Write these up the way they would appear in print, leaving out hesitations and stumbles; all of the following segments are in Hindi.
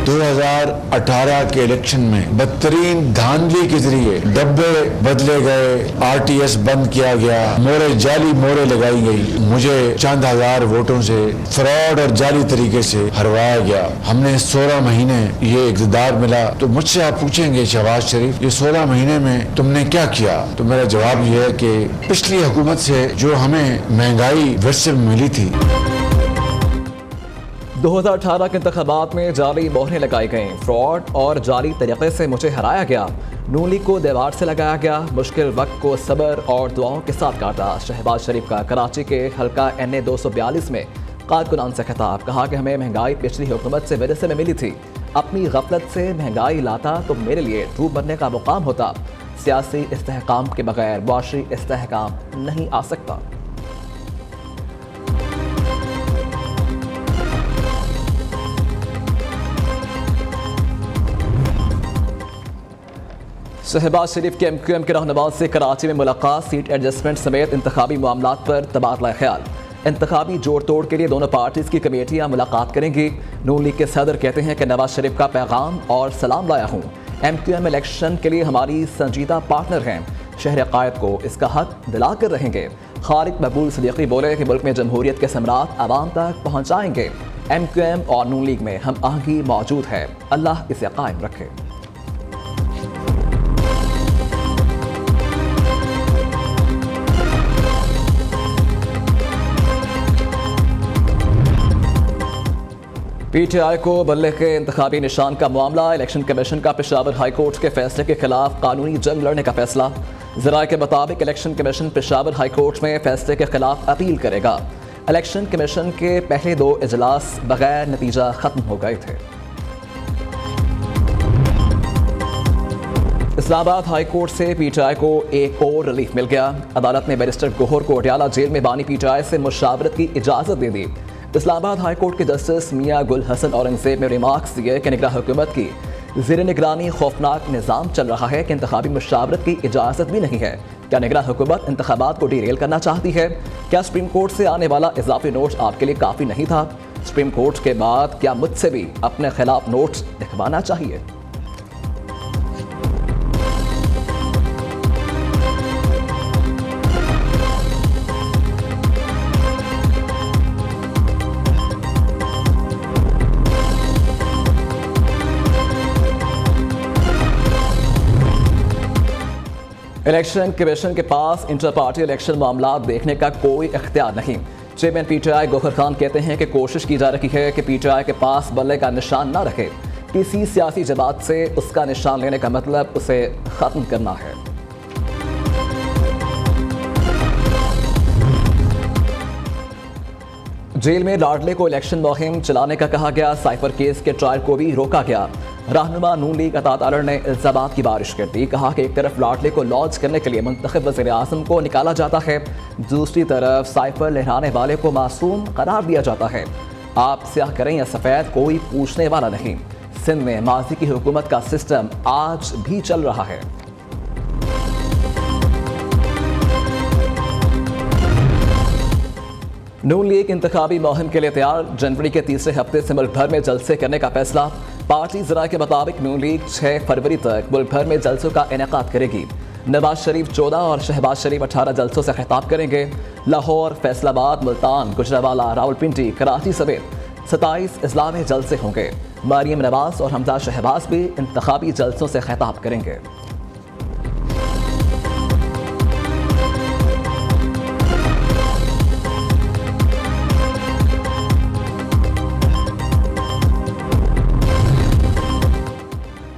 2018 के इलेक्शन में बदतरीन धांधली के जरिए डब्बे बदले गए, RTS बंद किया गया, जाली मोहरें लगाई गई, मुझे चंद हजार वोटों से फ्रॉड और जाली तरीके से हरवाया गया। हमने 16 महीने ये इक़्तिदार मिला। तो मुझसे आप पूछेंगे शहबाज शरीफ, ये 16 महीने में तुमने क्या किया? तो मेरा जवाब ये है कि पिछली हुकूमत से जो हमें महंगाई वैसे मिली थी। 2018 के इंतखाबात में जाली मोहरें लगाई गई, फ्रॉड और जाली तरीके से मुझे हराया गया, नून लीग को दीवार से लगाया गया, मुश्किल वक्त को सब्र और दुआओं के साथ काटा। शहबाज शरीफ का कराची के हल्का NA 242 में कारकुनान से खिताब, कहा कि हमें महंगाई पिछली हुकूमत से विरसे में मिली थी, अपनी गफलत से महंगाई लाता तो मेरे लिए डूब मरने का मुकाम होता। सियासी इस्तेहकाम के बगैर मुआशरी इस्तेहकाम नहीं आ सकता। शहबाज शरीफ के MQM के रहनुमा से कराची में मुलाकात, सीट एडजस्टमेंट समेत इंतखाबी मामलात पर तबादला ख्याल। इंतखाबी जोड़ तोड़ के लिए दोनों पार्टीज की कमेटियां मुलाकात करेंगी। नून लीग के सदर कहते हैं कि नवाज शरीफ का पैगाम और सलाम लाया हूँ, MQM इलेक्शन के लिए हमारी संजीदा पार्टनर हैं, शहर कायद को इसका हक दिला कर रहेंगे। खालिद मकबूल सिद्दीकी बोले कि मुल्क में जमहूरियत के सम्राट आवाम तक पहुँचाएंगे। MQM और नून लीग में हम आहंगी मौजूद है, अल्लाह इसे कायम रखे। PTI को बल्ले के इंतखाबी निशान का मामला, इलेक्शन कमीशन का पेशावर हाई कोर्ट के फैसले के खिलाफ कानूनी जंग लड़ने का फैसला। ज़राए के मुताबिक election commission Peshawar high court में फैसले के खिलाफ अपील करेगा। इलेक्शन कमीशन के पहले 2 इजलास बगैर नतीजा खत्म हो गए थे। इस्लामाबाद हाई कोर्ट से PTI को एक और रिलीफ मिल गया। अदालत ने बैरिस्टर गोहर को अडयाला जेल में बानी PTI से मुशावरत की इजाज़त दे दी। इस्लामाबाद हाई कोर्ट के जस्टिस मियां गुल हसन औरंगजेब ने रिमार्क्स दिए कि निगरान हुकूमत की ज़ेर निगरानी खौफनाक निज़ाम चल रहा है कि इंतखाबी मुशावरत की इजाज़त भी नहीं है। क्या निगरान हुकूमत इंतखाबात को डीरेल करना चाहती है? क्या सुप्रीम कोर्ट से आने वाला इजाफी नोट आपके लिए काफ़ी नहीं था? सुप्रीम कोर्ट के बाद क्या मुझसे भी अपने खिलाफ नोट लिखवाना चाहिए? इलेक्शन कमीशन के पास इंटर पार्टी इलेक्शन मामला देखने का कोई इख्तियार नहीं। चेयरमैन PTI गौहर खान कहते हैं कि कोशिश की जा रही है कि PTI के पास बल्ले का निशान ना रखे। किसी सियासी जमात से उसका निशान लेने का मतलब उसे ख़त्म करना है। जेल में लाडले को इलेक्शन मुहिम चलाने का कहा गया। साइफर केस के ट्रायल को भी रोका गया। रहनुमा नून लीग अतात आलर ने इल्जामात की बारिश कर दी। कहा कि एक तरफ लाडले को लॉन्च करने के लिए मुंतखब वज़ीर आज़म को निकाला जाता है, दूसरी तरफ साइफर लहराने वाले को मासूम करार दिया जाता है। आप स्याह करें या सफ़ेद, कोई पूछने वाला नहीं। सिंध में माजी की हुकूमत का सिस्टम आज भी चल रहा है। नून लीग इंतखाबी मुहिम के लिए तैयार। जनवरी के तीसरे हफ्ते से मुल्क भर में जलसे करने का फैसला। पार्टी ज़राए के मुताबिक नून लीग 6 फरवरी तक मुल्क भर में जलसों का इनेकाद करेगी। नवाज शरीफ 14 और शहबाज शरीफ 18 जलसों से खिताब करेंगे। लाहौर, फैसलाबाद, मुल्तान, गुजरावाला, रावलपिंडी, कराची समेत 27 अजला में जलसे होंगे। मरियम नवाज और हमजा शहबाज भी इंतखाबी जलसों से खिताब करेंगे।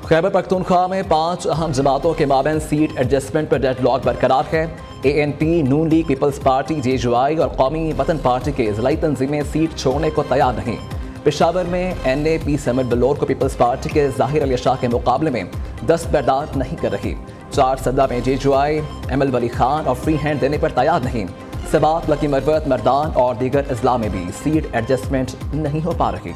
खैबर पख्तूनख्वा में 5 अहम जमातों के माबैन सीट एडजस्टमेंट पर डेडलॉक बरकरार है। ANP, नून लीग, पीपल्स पार्टी, JUI और कौमी वतन पार्टी के ज़िलाई तंजीमें सीट छोड़ने को तैयार नहीं। पेशावर में NAP समेत बलोर को पीपल्स पार्टी के ज़ाहिर अली शाह के मुकाबले में दस्तबरदार नहीं कर रही। 4 सदला में JUI ML वली खान और फ्री हैंड देने पर तैयार नहीं। सबात, लकी मरवत, मर्दान और दीगर अजला में भी सीट एडजस्टमेंट नहीं हो पा रही।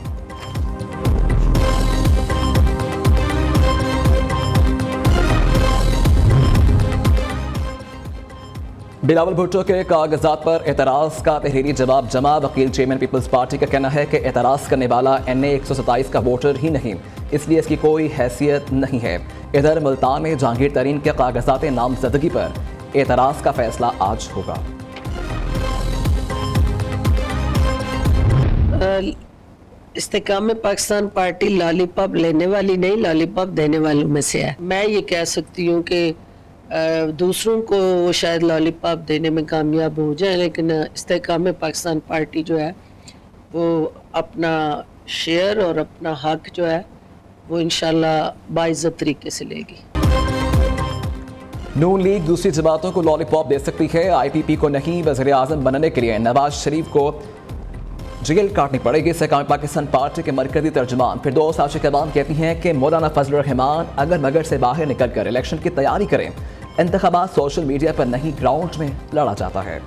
बिलावल भुट्टो के कागजात पर एतराज़ का तहरीरी जवाब जमा। वकील चेयरमैन पीपल्स पार्टी का कहना है कि एतराज़ करने वाला NA 127 का वोटर ही नहीं, इसलिए इसकी कोई हैसियत नहीं है। इधर मुल्तान में जहांगीर तरीन के कागजात नामजदगी पर एतराज़ का फैसला आज होगा। इस्तेकाम पाकिस्तान पार्टी लॉलीपॉप लेने वाली नहीं, लॉलीपॉप देने वालों में से है। मैं ये कह सकती हूँ कि दूसरों को वो शायद लॉलीपॉप देने में कामयाब हो जाए, लेकिन इस्तेकाम पाकिस्तान पार्टी जो है वो अपना शेयर और अपना हक जो है वो इंशाल्लाह बाइज़्ज़त तरीके से लेगी। नून लीग दूसरी जमातों को लॉलीपॉप दे सकती है, IPP को नहीं। वज़ीर आज़म बनने के लिए नवाज शरीफ को जेल काटनी पड़ेगी। इस्तेकाम पाकिस्तान पार्टी के मरकजी तर्जुमान फिरदौस आशिक अवाम कहती हैं कि मौलाना फजल रहमान अगर मगर से बाहर निकल कर इलेक्शन की तैयारी करें। इंतखाबात सोशल मीडिया पर नहीं, ग्राउंड में लड़ा जाता है।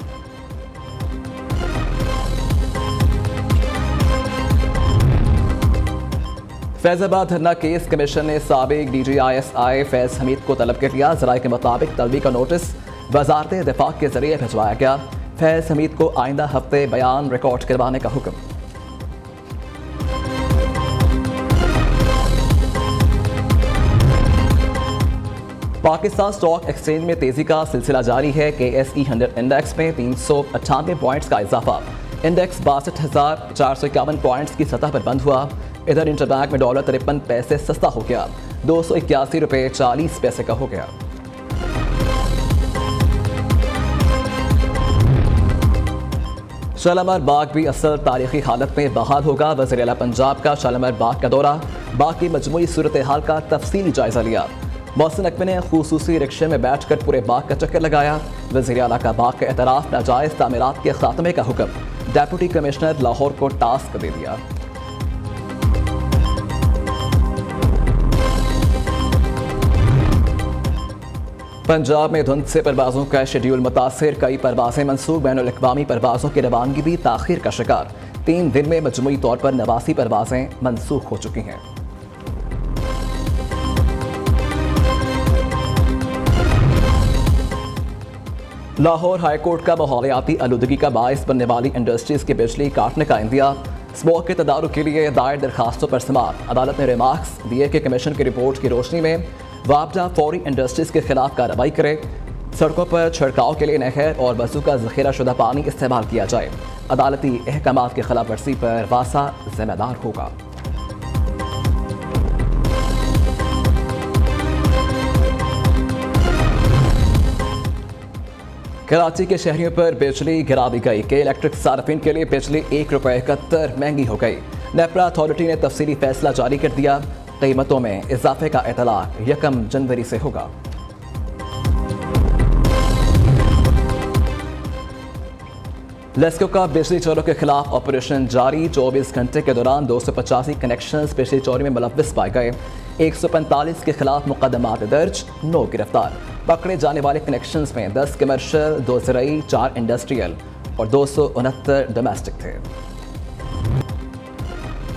फैजाबाद धरना केस कमीशन ने साबिक DGISI फैज हमीद को तलब कर लिया। ज़राए के मुताबिक तलबी का नोटिस वजारत दिफा के जरिए भिजवाया गया। फैज हमीद को आइंदा हफ्ते बयान रिकॉर्ड करवाने का हुक्म। पाकिस्तान स्टॉक एक्सचेंज में तेजी का सिलसिला जारी है। KSE 100 इंडेक्स में 398 पॉइंट्स का इजाफा। इंडेक्स 62,451 पॉइंट्स की सतह पर बंद हुआ। इधर इंटरबैंक में डॉलर 53 पैसे सस्ता हो गया, 281 रुपये 40 पैसे का हो गया। शालीमार बाग भी असल तारीखी हालत में बहाल होगा। वज़ीर आला पंजाब का शालीमार बाग का दौरा, बाग की मजमूई सूरत हाल का तफसीली जायजा लिया। मोहसिन नकवी ने खुसूसी रिक्शे में बैठकर पूरे बाग का चक्कर लगाया। वज़ीर आला का बाग का एतराफ़ नाजायज़ तामीरात के खात्मे का हुक्म। डेप्यूटी कमिश्नर लाहौर को टास्क दे दिया। पंजाब में धुंध से परवाज़ों का शेड्यूल मुतासिर, कई परवाज़ें मनसूख। बैनुल-अक़वामी परवाज़ों की रवानगी भी ताख़ीर का शिकार। 3 दिन में मजमूई तौर पर 89 परवाज़ें मनसूख हो चुकी हैं। लाहौर हाईकोर्ट का माहौलियाती आलूदगी का बायस बनने वाली इंडस्ट्रीज़ की बिजली काटने का इंदिया। स्मोक के तदारुक के लिए दायर दरखास्तों पर समाअत। अदालत ने रिमार्क्स दिए कि कमीशन की रिपोर्ट की रोशनी में वापडा फौरी इंडस्ट्रीज़ के खिलाफ कार्रवाई करे। सड़कों पर छिड़काव के लिए नहर और वजू का ज़ख़ीरा शुदा पानी इस्तेमाल किया जाए। अदालती अहकामात की खिलाफ वर्जी पर वासा जिम्मेदार होगा। कराची के शहरियों पर बिजली गिरा दी गई। के इलेक्ट्रिक सार्फिन के लिए बिजली ₹1.71 महंगी हो गई। नेपरा अथॉरिटी ने तफसीली फैसला जारी कर दिया। कीमतों में इजाफे का इतलाक 1 जनवरी से होगा। लेस्को का बिजली चोरों के खिलाफ ऑपरेशन जारी। 24 घंटे के दौरान 285 कनेक्शंस बिजली चोरी में मुलव्विस पाए गए। 145 के खिलाफ मुकदमात दर्ज, 9 गिरफ्तार। पकड़े जाने वाले कनेक्शंस में 10 कमर्शियल, 2 ज़राई, 4 इंडस्ट्रियल और 269 डोमेस्टिक थे।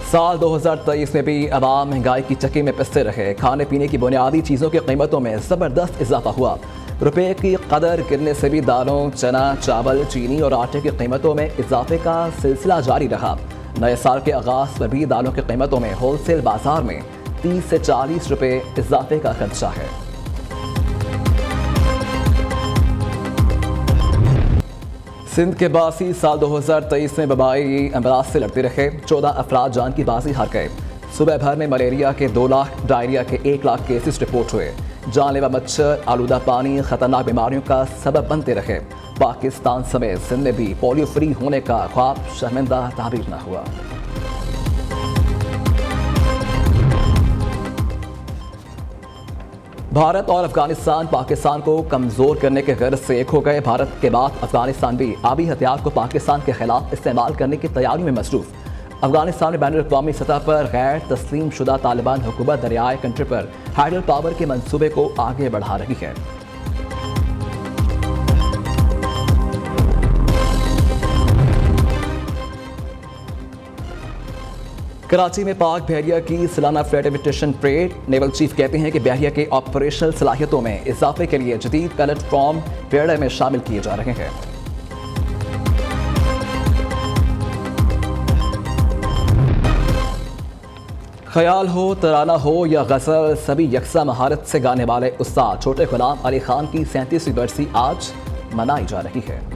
साल 2023 में भी अवाम महंगाई की चक्की में पिसते रहे। खाने पीने की बुनियादी चीज़ों की कीमतों में ज़बरदस्त इजाफा हुआ। रुपये की कदर गिरने से भी दालों, चना, चावल, चीनी और आटे की कीमतों में इजाफे का सिलसिला जारी रहा। नए साल के आगाज़ पर भी दालों की कीमतों में होलसेल बाजार में 30 से 40 रुपये इजाफे का खदशा है। सिंध के बासी साल 2023 में वबाई अमराज से लड़ते रहे। 14 अफराद जान की बाजी हार गए। सुबह भर में मलेरिया के 2 लाख, डायरिया के 1 लाख केसेस रिपोर्ट हुए। जानलेवा मच्छर, आलूदा पानी खतरनाक बीमारियों का सबब बनते रहे। पाकिस्तान समेत सिंध में भी पोलियो फ्री होने का ख्वाब शर्मिंदा ताबीर न हुआ। भारत और अफगानिस्तान पाकिस्तान को कमज़ोर करने के गर्ज से एक हो गए। भारत के बाद अफगानिस्तान भी आबी हथियार को पाकिस्तान के खिलाफ इस्तेमाल करने की तैयारी में मसरूफ़। अफगानिस्तान में बैनुल-अक़वामी सतह पर गैर तस्लीम शुदा तालिबान हुकूमत दरियाए कंट्री पर हाइड्रो पावर के मंसूबे को आगे बढ़ा रही है। कराची में पाक बहरिया की सालाना flat imitation parade. Naval chief कहते हैं कि बहरिया के ऑपरेशनल सलाहियतों में इजाफे के लिए जदीद प्लेटफॉर्म पेड़ में शामिल किए जा रहे हैं। ख्याल हो, तराना हो या गज़ल, सभी यकसा महारत से गाने वाले उस्ताद छोटे गुलाम अली खान की 37वीं बरसी आज मनाई जा रही है।